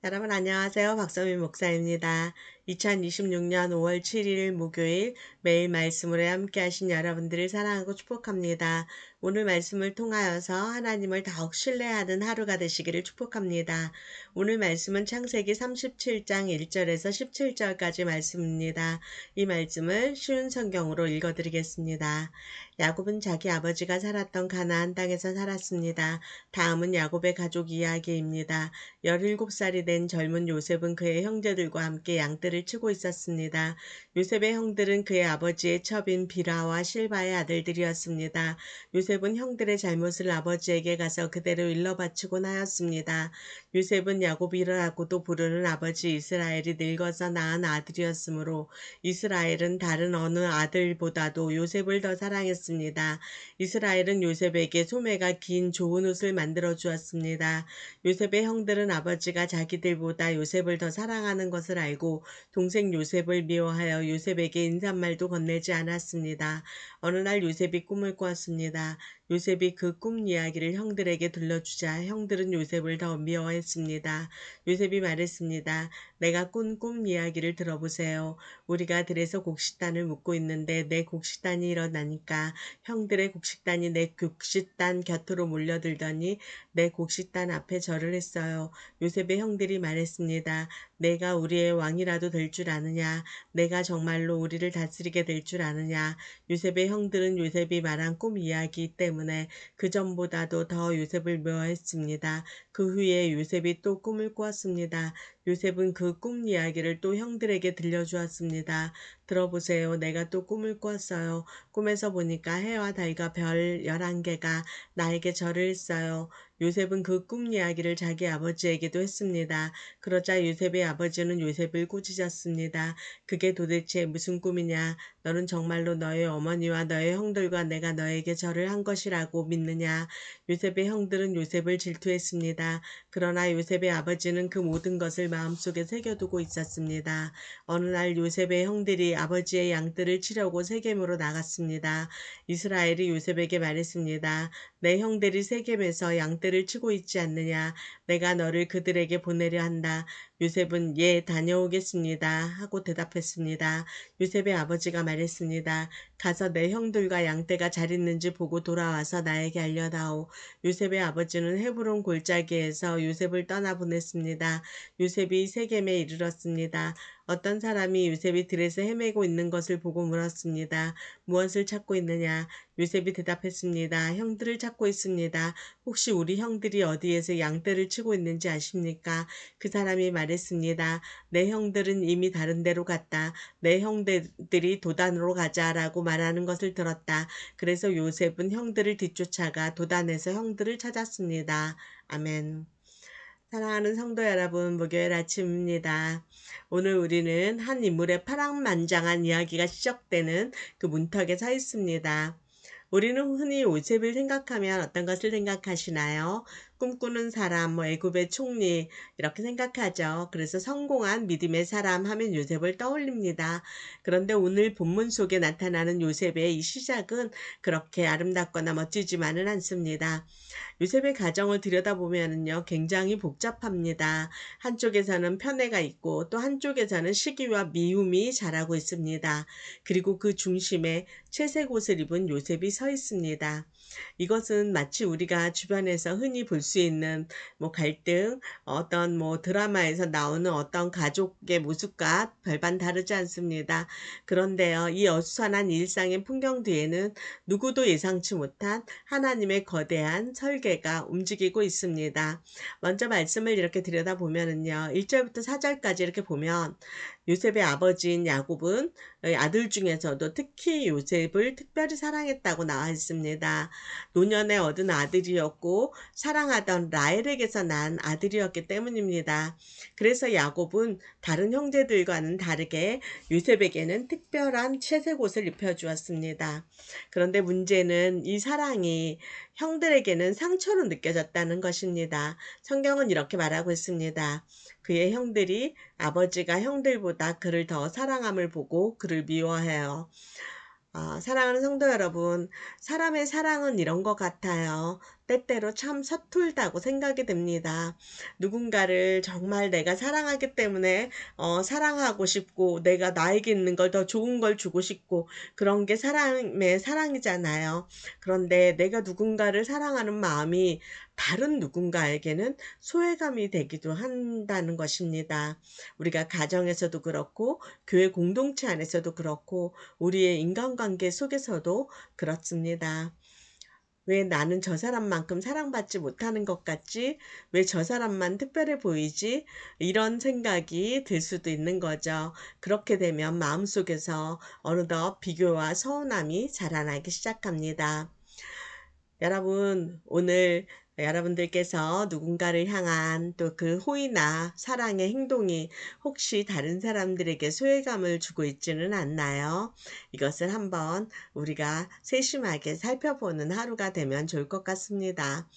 여러분 안녕하세요. 박선민 목사입니다. 2026년 5월 7일 목요일 매일 말씀으로 함께 하신 여러분들을 사랑하고 축복합니다. 오늘 말씀을 통하여서 하나님을 더욱 신뢰하는 하루가 되시기를 축복합니다. 오늘 말씀은 창세기 37장 1절에서 17절까지 말씀입니다. 이 말씀을 쉬운 성경으로 읽어드리겠습니다. 야곱은 자기 아버지가 살았던 가나안 땅에서 살았습니다. 다음은 야곱의 가족 이야기입니다. 17살이 된 젊은 요셉은 그의 형제들과 함께 양떼를 치고 있었습니다. 요셉의 형들은 그의 아버지의 첩인 비라와 실바의 아들들이었습니다. 요셉은 형들의 잘못을 아버지에게 가서 그대로 일러바치곤 하였습니다. 요셉은 야곱이라고도 부르는 아버지 이스라엘이 늙어서 낳은 아들이었으므로 이스라엘은 다른 어느 아들보다도 요셉을 더 사랑했습니다. 이스라엘은 요셉에게 소매가 긴 좋은 옷을 만들어 주었습니다. 요셉의 형들은 아버지가 자기들보다 요셉을 더 사랑하는 것을 알고 동생 요셉을 미워하여 요셉에게 인사말도 건네지 않았습니다. 어느 날 요셉이 꿈을 꾸었습니다. 요셉이 그 꿈 이야기를 형들에게 들려주자 형들은 요셉을 더 미워했습니다. 요셉이 말했습니다. 내가 꾼 꿈 이야기를 들어보세요. 우리가 들에서 곡식단을 묻고 있는데 내 곡식단이 일어나니까 형들의 곡식단이 내 곡식단 곁으로 몰려들더니 내 곡식단 앞에 절을 했어요. 요셉의 형들이 말했습니다. 내가 우리의 왕이라도 될 줄 아느냐? 내가 정말로 우리를 다스리게 될 줄 아느냐? 요셉의 형들은 요셉이 말한 꿈 이야기 때문에 그전보다도 더 요셉을 미워했습니다. 그 후에 요셉이 또 꿈을 꾸었습니다. 요셉은 그 꿈 이야기를 또 형들에게 들려주었습니다. 들어보세요. 내가 또 꿈을 꿨어요. 꿈에서 보니까 해와 달과 별 11개가 나에게 절을 했어요. 요셉은 그 꿈 이야기를 자기 아버지에게도 했습니다. 그러자 요셉의 아버지는 요셉을 꾸짖었습니다. 그게 도대체 무슨 꿈이냐? 너는 정말로 너의 어머니와 너의 형들과 내가 너에게 절을 한 것이라고 믿느냐? 요셉의 형들은 요셉을 질투했습니다. 그러나 요셉의 아버지는 그 모든 것을 마음속에 새겨두고 있었습니다. 어느 날 요셉의 형들이 아버지의 양떼를 치려고 세겜으로 나갔습니다. 이스라엘이 요셉에게 말했습니다. 내 형들이 세겜에서 양떼를 치고 있지 않느냐? 내가 너를 그들에게 보내려 한다. 요셉은 예, 다녀오겠습니다. 하고 대답했습니다. 요셉의 아버지가 말했습니다. 가서 내 형들과 양떼가 잘 있는지 보고 돌아와서 나에게 알려다오. 요셉의 아버지는 헤브론 골짜기에서 요셉을 떠나보냈습니다. 요셉이 세겜에 이르렀습니다. 어떤 사람이 요셉이 들에서 헤매고 있는 것을 보고 물었습니다. 무엇을 찾고 있느냐? 요셉이 대답했습니다. 형들을 찾고 있습니다. 혹시 우리 형들이 어디에서 양떼를 치고 있는지 아십니까? 그 사람이 말했습니다. 내 형들은 이미 다른 데로 갔다. 내 형들이 도단으로 가자라고 말하는 것을 들었다. 그래서 요셉은 형들을 뒤쫓아가 도단에서 형들을 찾았습니다. 아멘. 사랑하는 성도 여러분, 목요일 아침입니다. 오늘 우리는 한 인물의 파란만장한 이야기가 시작되는 그 문턱에 서 있습니다. 우리는 흔히 요셉을 생각하면 어떤 것을 생각하시나요? 꿈꾸는 사람, 애굽의 총리 이렇게 생각하죠. 그래서 성공한 믿음의 사람 하면 요셉을 떠올립니다. 그런데 오늘 본문 속에 나타나는 요셉의 이 시작은 그렇게 아름답거나 멋지지만은 않습니다. 요셉의 가정을 들여다보면요, 굉장히 복잡합니다. 한쪽에서는 편애가 있고 또 한쪽에서는 시기와 미움이 자라고 있습니다. 그리고 그 중심에 채색 옷을 입은 요셉이 서 있습니다. 이것은 마치 우리가 주변에서 흔히 볼 수 있는 갈등, 어떤 드라마에서 나오는 어떤 가족의 모습과 별반 다르지 않습니다. 그런데요, 이 어수선한 일상의 풍경 뒤에는 누구도 예상치 못한 하나님의 거대한 설계가 움직이고 있습니다. 먼저 말씀을 이렇게 들여다보면은요, 1절부터 4절까지 이렇게 보면 요셉의 아버지인 야곱은 아들 중에서도 특히 요셉을 특별히 사랑했다고 나와 있습니다. 노년에 얻은 아들이었고 사랑하던 라헬에게서 난 아들이었기 때문입니다. 그래서 야곱은 다른 형제들과는 다르게 요셉에게는 특별한 채색 옷을 입혀주었습니다. 그런데 문제는 이 사랑이 형들에게는 상처로 느껴졌다는 것입니다. 성경은 이렇게 말하고 있습니다. 그의 형들이 아버지가 형들보다 그를 더 사랑함을 보고 그를 미워해요. 사랑하는 성도 여러분, 사람의 사랑은 이런 것 같아요. 때때로 참 서툴다고 생각이 됩니다. 누군가를 정말 내가 사랑하기 때문에 사랑하고 싶고 내가 나에게 있는 걸 더 좋은 걸 주고 싶고 그런 게 사람의 사랑이잖아요. 그런데 내가 누군가를 사랑하는 마음이 다른 누군가에게는 소외감이 되기도 한다는 것입니다. 우리가 가정에서도 그렇고 교회 공동체 안에서도 그렇고 우리의 인간관계 속에서도 그렇습니다. 왜 나는 저 사람만큼 사랑받지 못하는 것 같지? 왜 저 사람만 특별해 보이지? 이런 생각이 들 수도 있는 거죠. 그렇게 되면 마음속에서 어느덧 비교와 서운함이 자라나기 시작합니다. 여러분, 오늘 여러분들께서 누군가를 향한 또 그 호의나 사랑의 행동이 혹시 다른 사람들에게 소외감을 주고 있지는 않나요? 이것을 한번 우리가 세심하게 살펴보는 하루가 되면 좋을 것 같습니다.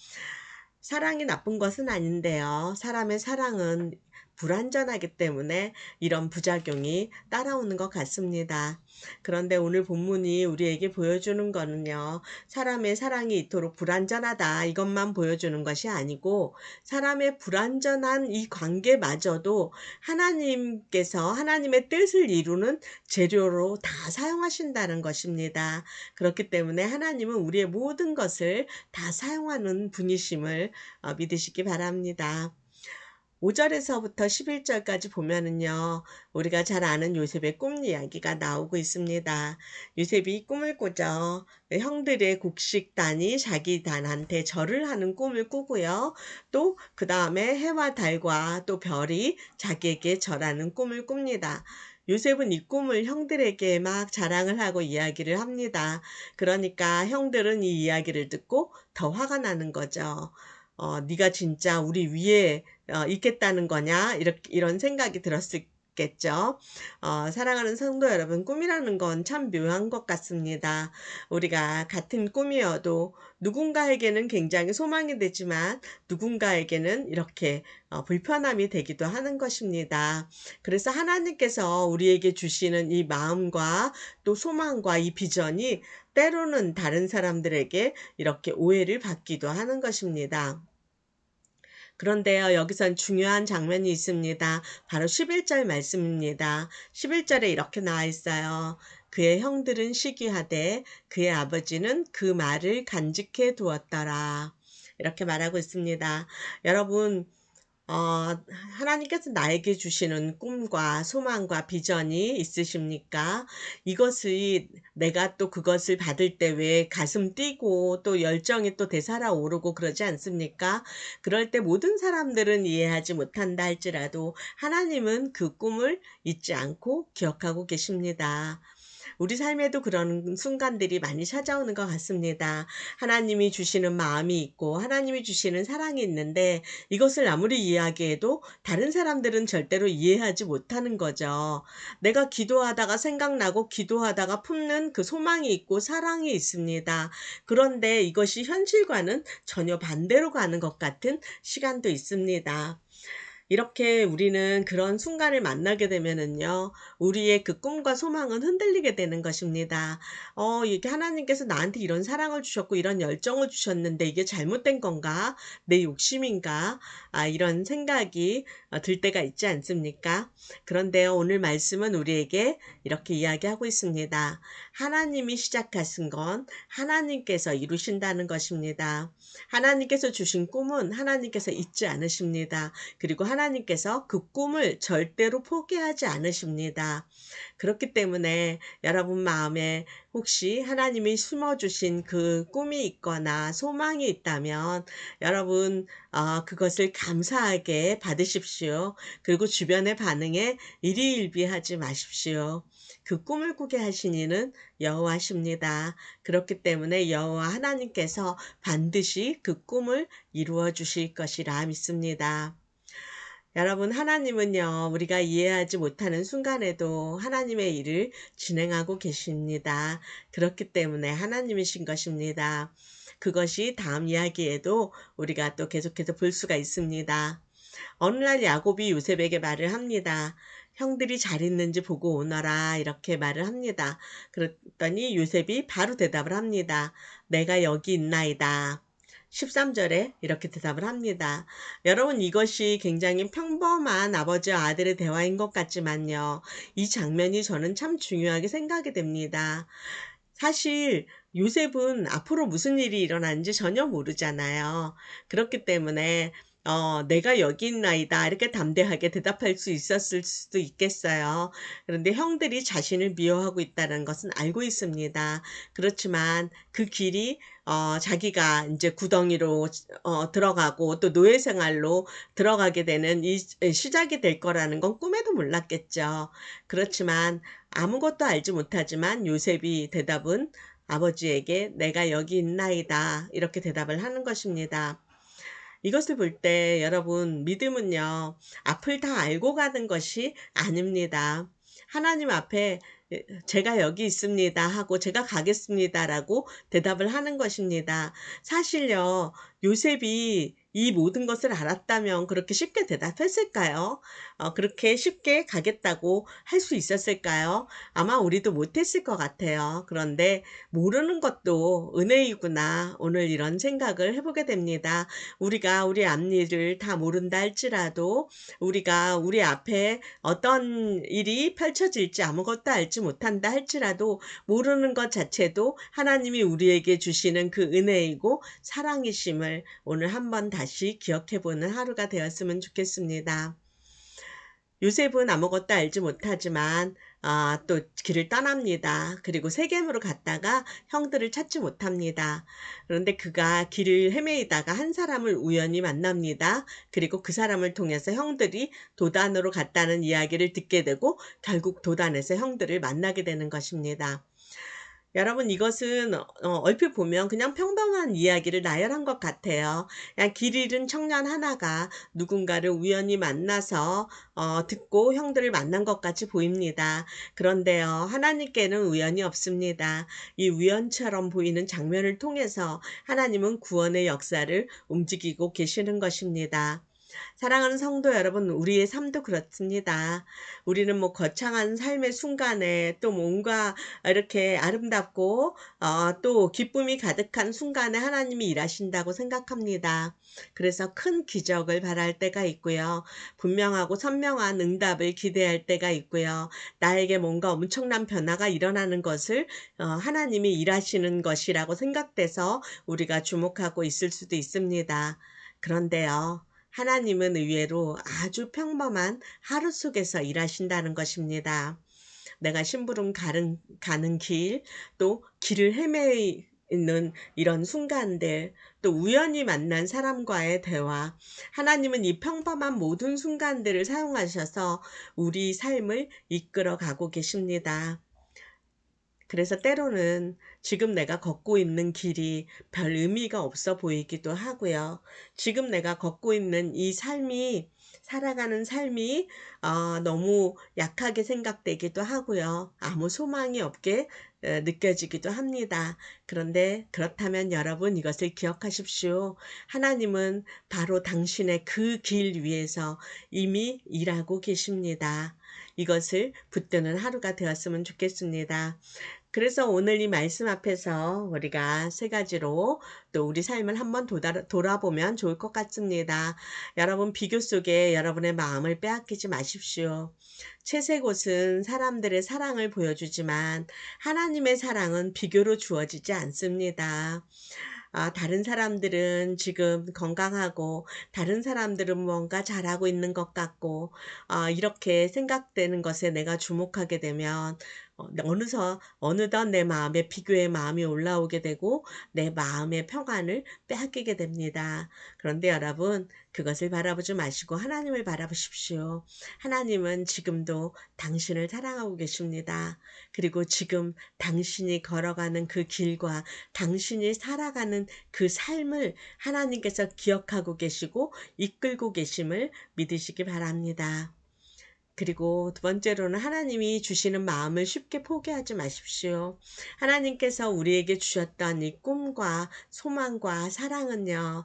사랑이 나쁜 것은 아닌데요. 사람의 사랑은 불완전하기 때문에 이런 부작용이 따라오는 것 같습니다. 그런데 오늘 본문이 우리에게 보여주는 거는요, 사람의 사랑이 이토록 불완전하다 이것만 보여주는 것이 아니고 사람의 불완전한 이 관계마저도 하나님께서 하나님의 뜻을 이루는 재료로 다 사용하신다는 것입니다. 그렇기 때문에 하나님은 우리의 모든 것을 다 사용하는 분이심을 믿으시기 바랍니다. 5절에서부터 11절까지 보면은요, 우리가 잘 아는 요셉의 꿈 이야기가 나오고 있습니다. 요셉이 꿈을 꾸죠. 형들의 곡식단이 자기 단한테 절을 하는 꿈을 꾸고요. 또 그 다음에 해와 달과 또 별이 자기에게 절하는 꿈을 꿉니다. 요셉은 이 꿈을 형들에게 막 자랑을 하고 이야기를 합니다. 그러니까 형들은 이 이야기를 듣고 더 화가 나는 거죠. 네가 진짜 우리 위에 있겠다는 거냐? 이런 생각이 들었겠죠. 사랑하는 성도 여러분, 꿈이라는 건 참 묘한 것 같습니다. 우리가 같은 꿈이어도 누군가에게는 굉장히 소망이 되지만 누군가에게는 이렇게 불편함이 되기도 하는 것입니다. 그래서 하나님께서 우리에게 주시는 이 마음과 또 소망과 이 비전이 때로는 다른 사람들에게 이렇게 오해를 받기도 하는 것입니다. 그런데요, 여기선 중요한 장면이 있습니다. 바로 11절 말씀입니다. 11절에 이렇게 나와 있어요. 그의 형들은 시기하되 그의 아버지는 그 말을 간직해 두었더라. 이렇게 말하고 있습니다. 여러분, 하나님께서 나에게 주시는 꿈과 소망과 비전이 있으십니까? 이것이 내가 또 그것을 받을 때 왜 가슴 뛰고 또 열정이 또 되살아오르고 그러지 않습니까? 그럴 때 모든 사람들은 이해하지 못한다 할지라도 하나님은 그 꿈을 잊지 않고 기억하고 계십니다. 우리 삶에도 그런 순간들이 많이 찾아오는 것 같습니다. 하나님이 주시는 마음이 있고 하나님이 주시는 사랑이 있는데 이것을 아무리 이야기해도 다른 사람들은 절대로 이해하지 못하는 거죠. 내가 기도하다가 생각나고 기도하다가 품는 그 소망이 있고 사랑이 있습니다. 그런데 이것이 현실과는 전혀 반대로 가는 것 같은 시간도 있습니다. 이렇게 우리는 그런 순간을 만나게 되면은요, 우리의 그 꿈과 소망은 흔들리게 되는 것입니다. 이게 하나님께서 나한테 이런 사랑을 주셨고, 이런 열정을 주셨는데, 이게 잘못된 건가? 내 욕심인가? 이런 생각이 들 때가 있지 않습니까? 그런데요, 오늘 말씀은 우리에게 이렇게 이야기하고 있습니다. 하나님이 시작하신 건 하나님께서 이루신다는 것입니다. 하나님께서 주신 꿈은 하나님께서 잊지 않으십니다. 그리고 하나님께서 그 꿈을 절대로 포기하지 않으십니다. 그렇기 때문에 여러분 마음에 혹시 하나님이 심어주신 그 꿈이 있거나 소망이 있다면 여러분 그것을 감사하게 받으십시오. 그리고 주변의 반응에 일희일비하지 마십시오. 그 꿈을 꾸게 하신 이는 여호와십니다. 그렇기 때문에 여호와 하나님께서 반드시 그 꿈을 이루어 주실 것이라 믿습니다. 여러분, 하나님은요, 우리가 이해하지 못하는 순간에도 하나님의 일을 진행하고 계십니다. 그렇기 때문에 하나님이신 것입니다. 그것이 다음 이야기에도 우리가 또 계속해서 볼 수가 있습니다. 어느 날 야곱이 요셉에게 말을 합니다. 형들이 잘 있는지 보고 오너라 이렇게 말을 합니다. 그랬더니 요셉이 바로 대답을 합니다. 내가 여기 있나이다. 13절에 이렇게 대답을 합니다. 여러분, 이것이 굉장히 평범한 아버지와 아들의 대화인 것 같지만요. 이 장면이 저는 참 중요하게 생각이 됩니다. 사실 요셉은 앞으로 무슨 일이 일어나는지 전혀 모르잖아요. 그렇기 때문에 내가 여기 있나이다 이렇게 담대하게 대답할 수 있었을 수도 있겠어요. 그런데 형들이 자신을 미워하고 있다는 것은 알고 있습니다. 그렇지만 그 길이 자기가 이제 구덩이로 들어가고 또 노예 생활로 들어가게 되는 이 시작이 될 거라는 건 꿈에도 몰랐겠죠. 그렇지만 아무것도 알지 못하지만 요셉이 대답은 아버지에게 내가 여기 있나이다 이렇게 대답을 하는 것입니다. 이것을 볼 때 여러분, 믿음은요, 앞을 다 알고 가는 것이 아닙니다. 하나님 앞에 제가 여기 있습니다 하고 제가 가겠습니다라고 대답을 하는 것입니다. 사실요, 요셉이 이 모든 것을 알았다면 그렇게 쉽게 대답했을까요? 그렇게 쉽게 가겠다고 할 수 있었을까요? 아마 우리도 못했을 것 같아요. 그런데 모르는 것도 은혜이구나. 오늘 이런 생각을 해보게 됩니다. 우리가 우리 앞일을 다 모른다 할지라도 우리가 우리 앞에 어떤 일이 펼쳐질지 아무것도 알지 못한다 할지라도 모르는 것 자체도 하나님이 우리에게 주시는 그 은혜이고 사랑이심을 오늘 한번 다시 기억해보는 하루가 되었으면 좋겠습니다. 요셉은 아무것도 알지 못하지만 또 길을 떠납니다. 그리고 세겜으로 갔다가 형들을 찾지 못합니다. 그런데 그가 길을 헤매이다가 한 사람을 우연히 만납니다. 그리고 그 사람을 통해서 형들이 도단으로 갔다는 이야기를 듣게 되고 결국 도단에서 형들을 만나게 되는 것입니다. 여러분, 이것은 얼핏 보면 그냥 평범한 이야기를 나열한 것 같아요. 그냥 길 잃은 청년 하나가 누군가를 우연히 만나서 듣고 형들을 만난 것 같이 보입니다. 그런데요, 하나님께는 우연이 없습니다. 이 우연처럼 보이는 장면을 통해서 하나님은 구원의 역사를 움직이고 계시는 것입니다. 사랑하는 성도 여러분, 우리의 삶도 그렇습니다. 우리는 뭐 거창한 삶의 순간에 또 뭔가 이렇게 아름답고 또 기쁨이 가득한 순간에 하나님이 일하신다고 생각합니다. 그래서 큰 기적을 바랄 때가 있고요. 분명하고 선명한 응답을 기대할 때가 있고요. 나에게 뭔가 엄청난 변화가 일어나는 것을 하나님이 일하시는 것이라고 생각돼서 우리가 주목하고 있을 수도 있습니다. 그런데요, 하나님은 의외로 아주 평범한 하루 속에서 일하신다는 것입니다. 내가 심부름 가는 길, 또 길을 헤매는 이런 순간들, 또 우연히 만난 사람과의 대화, 하나님은 이 평범한 모든 순간들을 사용하셔서 우리 삶을 이끌어 가고 계십니다. 그래서 때로는 지금 내가 걷고 있는 길이 별 의미가 없어 보이기도 하고요. 지금 내가 걷고 있는 이 삶이, 살아가는 삶이 너무 약하게 생각되기도 하고요. 아무 소망이 없게 느껴지기도 합니다. 그런데 그렇다면 여러분, 이것을 기억하십시오. 하나님은 바로 당신의 그 길 위에서 이미 일하고 계십니다. 이것을 붙드는 하루가 되었으면 좋겠습니다. 그래서 오늘 이 말씀 앞에서 우리가 세 가지로 또 우리 삶을 한번 돌아보면 좋을 것 같습니다. 여러분, 비교 속에 여러분의 마음을 빼앗기지 마십시오. 채색옷은 사람들의 사랑을 보여주지만 하나님의 사랑은 비교로 주어지지 않습니다. 다른 사람들은 지금 건강하고 다른 사람들은 뭔가 잘하고 있는 것 같고 이렇게 생각되는 것에 내가 주목하게 되면 어느덧 내 마음에 비교의 마음이 올라오게 되고 내 마음의 평안을 빼앗기게 됩니다. 그런데 여러분, 그것을 바라보지 마시고 하나님을 바라보십시오. 하나님은 지금도 당신을 사랑하고 계십니다. 그리고 지금 당신이 걸어가는 그 길과 당신이 살아가는 그 삶을 하나님께서 기억하고 계시고 이끌고 계심을 믿으시기 바랍니다. 그리고 두 번째로는 하나님이 주시는 마음을 쉽게 포기하지 마십시오. 하나님께서 우리에게 주셨던 이 꿈과 소망과 사랑은요,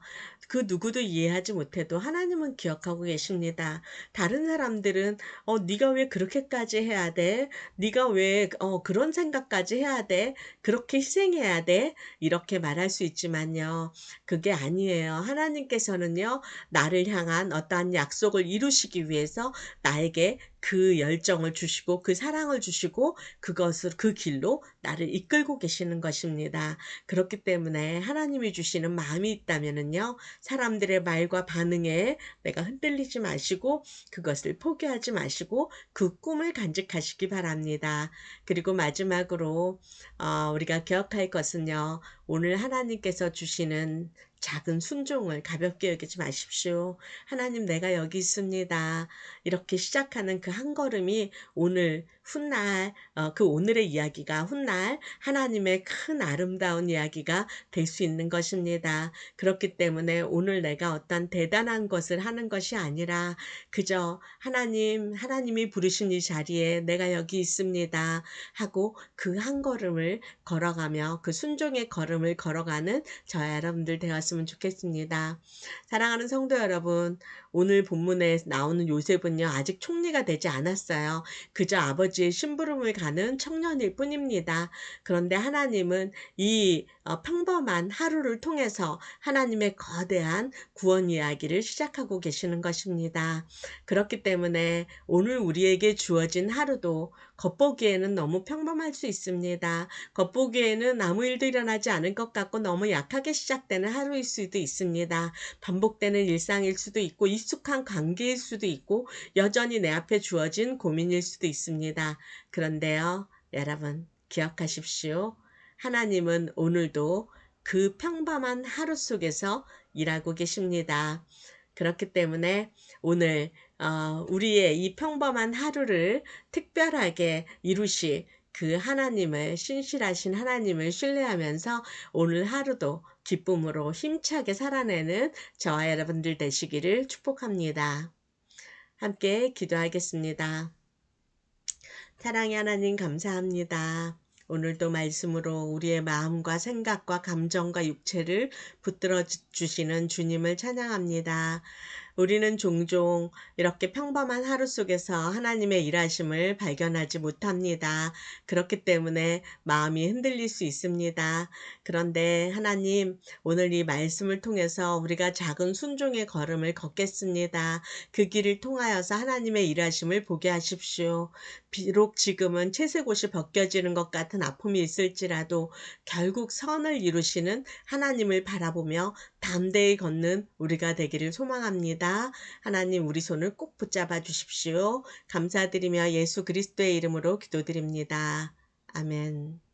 그 누구도 이해하지 못해도 하나님은 기억하고 계십니다. 다른 사람들은 네가 왜 그렇게까지 해야 돼? 네가 왜 그런 생각까지 해야 돼? 그렇게 희생해야 돼? 이렇게 말할 수 있지만요. 그게 아니에요. 하나님께서는요. 나를 향한 어떠한 약속을 이루시기 위해서 나에게 그 열정을 주시고 그 사랑을 주시고 그것을 그 길로 나를 이끌고 계시는 것입니다. 그렇기 때문에 하나님이 주시는 마음이 있다면은요. 사람들의 말과 반응에 내가 흔들리지 마시고 그것을 포기하지 마시고 그 꿈을 간직하시기 바랍니다. 그리고 마지막으로 우리가 기억할 것은요. 오늘 하나님께서 주시는 작은 순종을 가볍게 여기지 마십시오. 하나님 내가 여기 있습니다. 이렇게 시작하는 그 한 걸음이 오늘 훗날 그 오늘의 이야기가 훗날 하나님의 큰 아름다운 이야기가 될 수 있는 것입니다. 그렇기 때문에 오늘 내가 어떤 대단한 것을 하는 것이 아니라 그저 하나님이 부르신 이 자리에 내가 여기 있습니다 하고 그 한 걸음을 걸어가며 그 순종의 걸음을 걸어가는 저와 여러분들 되었으면 좋겠습니다. 사랑하는 성도 여러분, 오늘 본문에 나오는 요셉은요, 아직 총리가 되지 않았어요. 그저 아버지의 심부름을 가는 청년일 뿐입니다. 그런데 하나님은 이 평범한 하루를 통해서 하나님의 거대한 구원 이야기를 시작하고 계시는 것입니다. 그렇기 때문에 오늘 우리에게 주어진 하루도 겉보기에는 너무 평범할 수 있습니다. 겉보기에는 아무 일도 일어나지 않을 것 같고 너무 약하게 시작되는 하루일 수도 있습니다. 반복되는 일상일 수도 있고 익숙한 관계일 수도 있고 여전히 내 앞에 주어진 고민일 수도 있습니다. 그런데요, 여러분 기억하십시오. 하나님은 오늘도 그 평범한 하루 속에서 일하고 계십니다. 그렇기 때문에 오늘 우리의 이 평범한 하루를 특별하게 이루실 그 하나님을 신실하신 하나님을 신뢰하면서 오늘 하루도 기쁨으로 힘차게 살아내는 저와 여러분들 되시기를 축복합니다. 함께 기도하겠습니다. 사랑의 하나님 감사합니다. 오늘도 말씀으로 우리의 마음과 생각과 감정과 육체를 붙들어 주시는 주님을 찬양합니다. 우리는 종종 이렇게 평범한 하루 속에서 하나님의 일하심을 발견하지 못합니다. 그렇기 때문에 마음이 흔들릴 수 있습니다. 그런데 하나님, 오늘 이 말씀을 통해서 우리가 작은 순종의 걸음을 걷겠습니다. 그 길을 통하여서 하나님의 일하심을 보게 하십시오. 비록 지금은 채색옷이 벗겨지는 것 같은 아픔이 있을지라도 결국 선을 이루시는 하나님을 바라보며 담대히 걷는 우리가 되기를 소망합니다. 하나님 우리 손을 꼭 붙잡아 주십시오. 감사드리며 예수 그리스도의 이름으로 기도드립니다. 아멘.